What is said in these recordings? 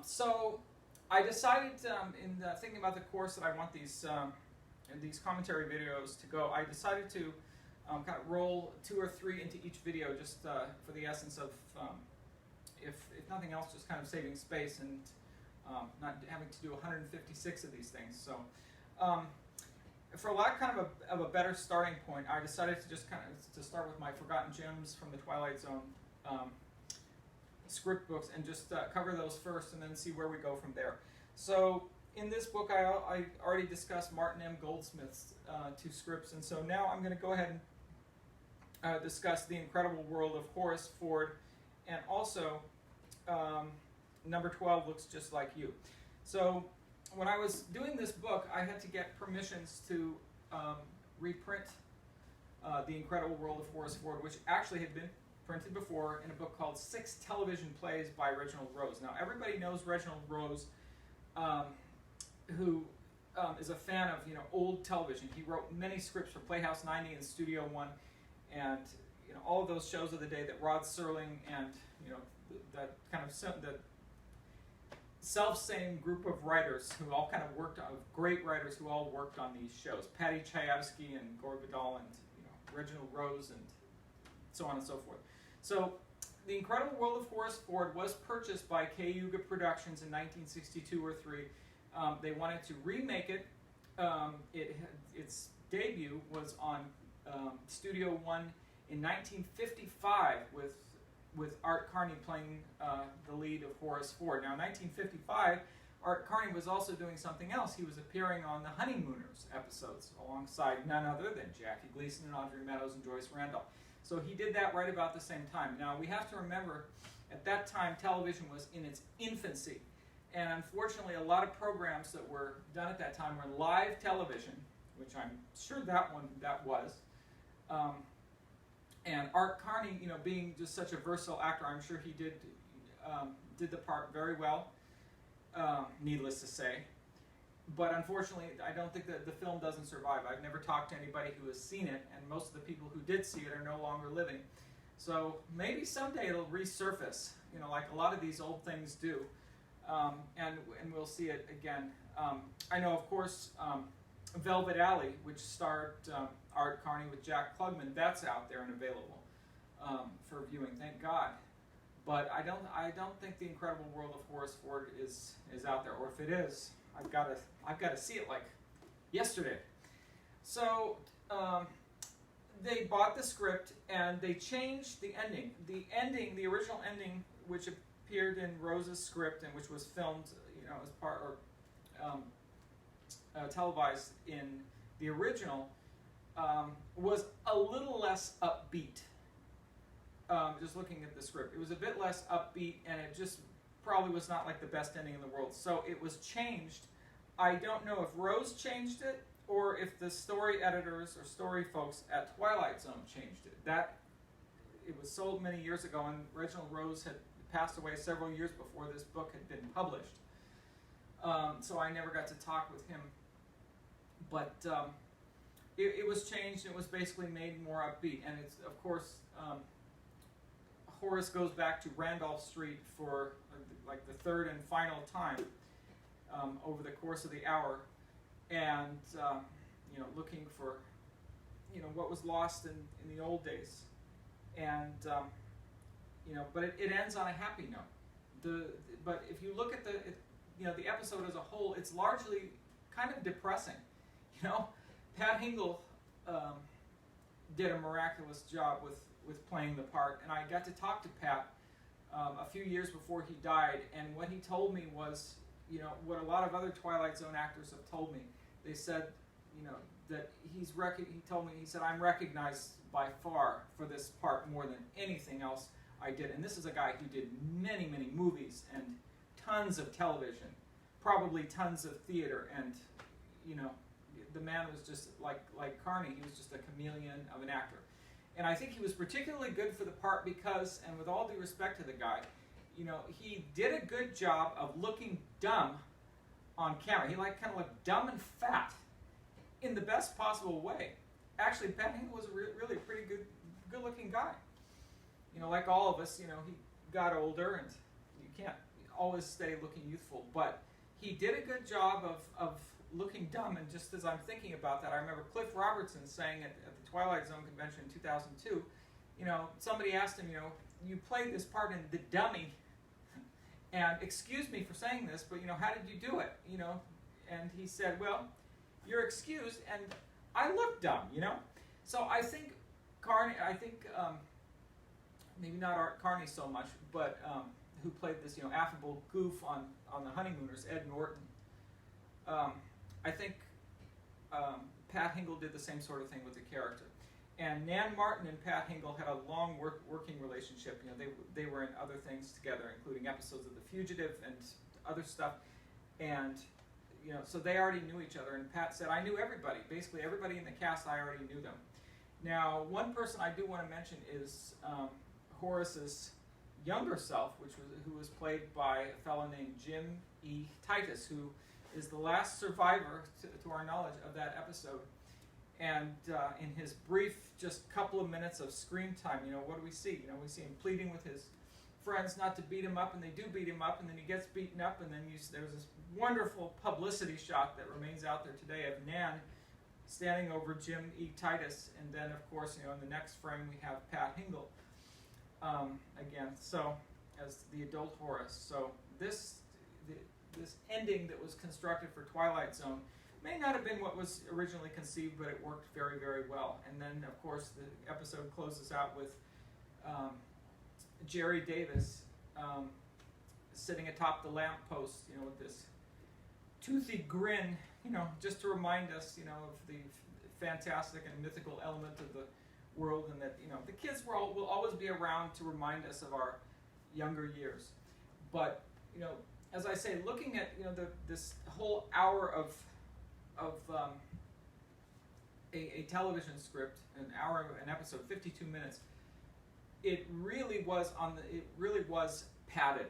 So I decided, in thinking about the course that I want these commentary videos to go, I decided to kind of roll 2 or 3 into each video, just for the essence of, if nothing else, just kind of saving space and not having to do 156 of these things. So for a lot of a better starting point, I decided to just to start with my Forgotten Gems from the Twilight Zone script books and just cover those first and then see where we go from there. So in this book, I already discussed Martin M. Goldsmith's 2 scripts, and so now I'm going to go ahead and discuss The Incredible World of Horace Ford, and also number 12, Looks Just Like You. So when I was doing this book, I had to get permissions to reprint The Incredible World of Horace Ford, which actually had been printed before in a book called 6 Television Plays by Reginald Rose. Now, everybody knows Reginald Rose, who is a fan of old television. He wrote many scripts for Playhouse 90 and Studio One, and all of those shows of the day that Rod Serling and that kind of the self-same group of writers who all kind of worked on, great writers who all worked on these shows. Patty Chayefsky and Gore Vidal and Reginald Rose and so on and so forth. So The Incredible World of Horace Ford was purchased by Cayuga Productions in 1962 or 3. They wanted to remake it. Its debut was on Studio One in 1955 with Art Carney playing the lead of Horace Ford. Now, in 1955, Art Carney was also doing something else. He was appearing on the Honeymooners episodes alongside none other than Jackie Gleason and Audrey Meadows and Joyce Randolph. So he did that right about the same time. Now, we have to remember, at that time, television was in its infancy. And unfortunately, a lot of programs that were done at that time were live television, which I'm sure that was. And Art Carney, being just such a versatile actor, I'm sure he did the part very well, needless to say. But unfortunately, I don't think that the film doesn't survive. I've never talked to anybody who has seen it, and most of the people who did see it are no longer living. So maybe someday it'll resurface, like a lot of these old things do, and we'll see it again. I know, of course, Velvet Alley, which starred Art Carney with Jack Klugman, that's out there and available for viewing. Thank God. But I don't think The Incredible World of Horace Ford is out there, or if it is, I've got to see it like yesterday. So they bought the script and they changed the ending. The original ending, which appeared in Rose's script and which was filmed, as part or televised in the original, was a little less upbeat. Just looking at the script, it was a bit less upbeat, and it just probably was not like the best ending in the world. So it was changed. I don't know if Rose changed it or if the story editors or story folks at Twilight Zone changed it. It was sold many years ago, and Reginald Rose had passed away several years before this book had been published. So I never got to talk with him. But it was changed, and it was basically made more upbeat. And it's, of course, Horace goes back to Randolph Street for like the third and final time over the course of the hour, and looking for what was lost in the old days, and but it ends on a happy note. But if you look at the episode as a whole, it's largely kind of depressing. Pat Hingle did a miraculous job with playing the part, and I got to talk to Pat a few years before he died, and what he told me was, what a lot of other Twilight Zone actors have told me. They said, that he told me, he said, I'm recognized by far for this part more than anything else I did. And this is a guy who did many, many movies and tons of television, probably tons of theater, and, the man was just like Carney, he was just a chameleon of an actor. And I think he was particularly good for the part because, and with all due respect to the guy, he did a good job of looking dumb on camera. He kind of looked dumb and fat in the best possible way. Actually, Pat Hingle was really a pretty good-looking guy. Like all of us, he got older, and you can't always stay looking youthful, but he did a good job of looking dumb. And just as I'm thinking about that, I remember Cliff Robertson saying at the Twilight Zone convention in 2002, somebody asked him, you played this part in The Dummy, and excuse me for saying this, but how did you do it? And he said, well, you're excused, and I look dumb, So I think Carney, maybe not Art Carney so much, but who played this, affable goof on The Honeymooners, Ed Norton. I think Pat Hingle did the same sort of thing with the character. And Nan Martin and Pat Hingle had a long working relationship. They were in other things together, including episodes of The Fugitive and other stuff. And so they already knew each other. And Pat said, I knew everybody. Basically, everybody in the cast, I already knew them. Now, one person I do want to mention is Horace's younger self, who was played by a fellow named Jim E. Titus, who is the last survivor, to our knowledge, of that episode. And in his brief, just couple of minutes of screen time, what do we see? We see him pleading with his friends not to beat him up, and they do beat him up, and then he gets beaten up, and then there's this wonderful publicity shot that remains out there today of Nan standing over Jim E. Titus, and then, of course, in the next frame we have Pat Hingle again, so as the adult Horace. So this ending that was constructed for Twilight Zone may not have been what was originally conceived, but it worked very, very well. And then, of course, the episode closes out with Jerry Davis sitting atop the lamppost, with this toothy grin, just to remind us, of the fantastic and mythical element of the world, and that, the kids will always be around to remind us of our younger years. But, as I say, looking at, this whole hour of a television script, an episode, 52 minutes, it really was padded.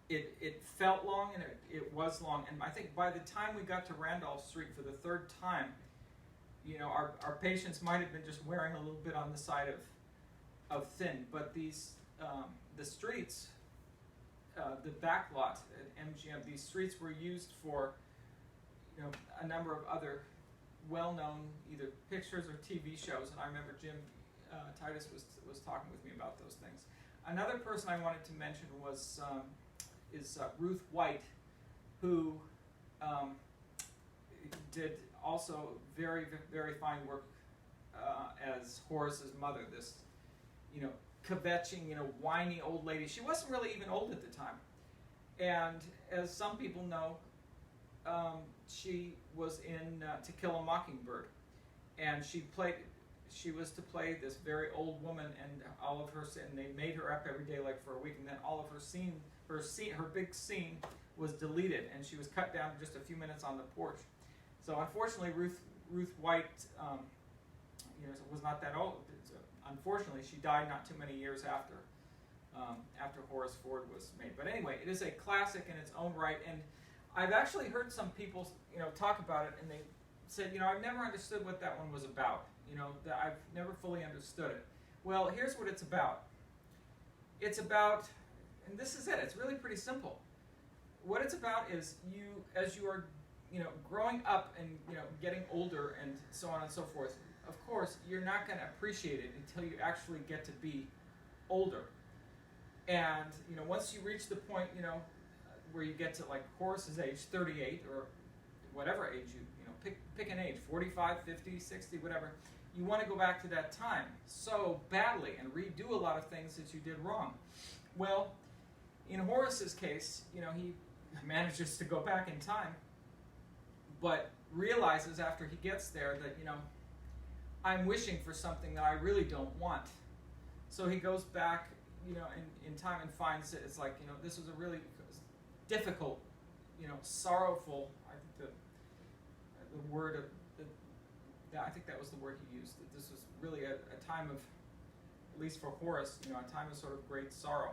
It felt long, and it was long, and I think by the time we got to Randolph Street for the third time, our patience might have been just wearing a little bit on the side of thin. But these the streets, the backlot at MGM, these streets were used for a number of other well-known either pictures or TV shows, and I remember Jim Titus was talking with me about those things. Another person I wanted to mention is Ruth White, who did also very, very fine work as Horace's mother. This, kvetching, whiny old lady. She wasn't really even old at the time, and as some people know, she was in To Kill a Mockingbird, and she was to play this very old woman, and and they made her up every day, like for a week, and then all of her big scene was deleted, and she was cut down to just a few minutes on the porch. So unfortunately, Ruth White, was not that old. Unfortunately, she died not too many years after Horace Ford was made. But anyway, it is a classic in its own right, and I've actually heard some people, talk about it, and they said, I've never understood what that one was about. That I've never fully understood it. Well, here's what it's about. It's about, and this is it. It's really pretty simple. What it's about is as you are, growing up and getting older and so on and so forth. Of course, you're not going to appreciate it until you actually get to be older. And once you reach the point, where you get to like Horace's age, 38 or whatever age pick an age, 45, 50, 60, whatever. You want to go back to that time so badly and redo a lot of things that you did wrong. Well, in Horace's case, he manages to go back in time, but realizes after he gets there that, I'm wishing for something that I really don't want. So he goes back, in time and finds that it's like, this was a really difficult, sorrowful, I think the word I think that was the word he used, that this was really a time of, at least for Horace, a time of sort of great sorrow.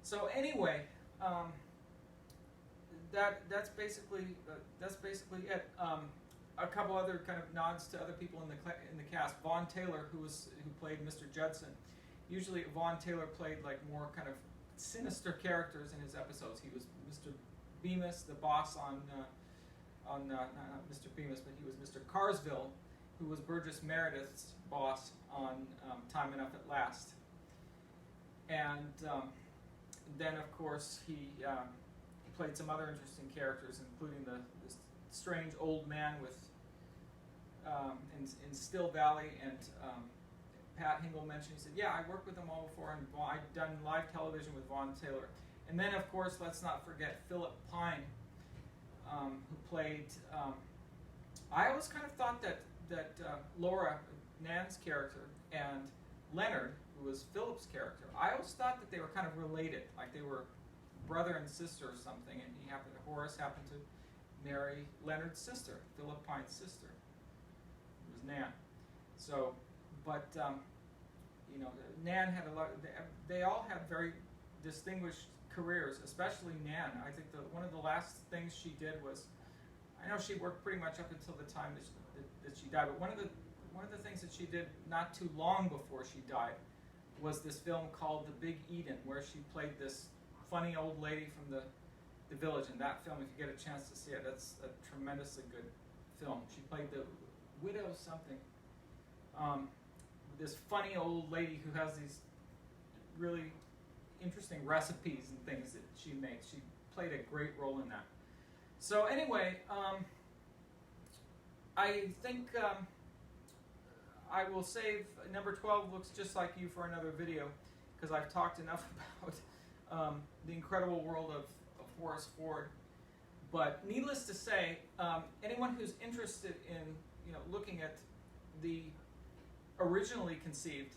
So anyway, that's basically it. A couple other kind of nods to other people in the cast. Vaughn Taylor, who played Mr. Judson. Usually Vaughn Taylor played like more kind of sinister characters in his episodes. He was Mr. Bemis, the boss on not Mr. Bemis, but he was Mr. Carsville, who was Burgess Meredith's boss on Time Enough at Last. And then, of course, he played some other interesting characters, including this strange old man with in Still Valley. And Pat Hingle mentioned, he said, yeah, I worked with them all before, and I'd done live television with Vaughn Taylor. And then, of course, let's not forget Philip Pine, who played... I always kind of thought that Laura, Nan's character, and Leonard, who was Philip's character, I always thought that they were kind of related, like they were brother and sister or something, and Horace happened to marry Leonard's sister, Philip Pine's sister. It was Nan. So, but, you know, Nan had a lot, they all had very distinguished careers, especially Nan. I think one of the last things she did was, I know she worked pretty much up until the time that she died, but one of the things that she did not too long before she died was this film called The Big Eden, where she played this funny old lady from the village. And that film, if you get a chance to see it, that's a tremendously good film. She played the widow something. This funny old lady who has these really interesting recipes and things that she makes. She played a great role in that. So anyway, I think I will save number 12 Looks Just Like You for another video, because I've talked enough about the incredible world of Horace Ford. But needless to say, anyone who's interested in looking at the originally conceived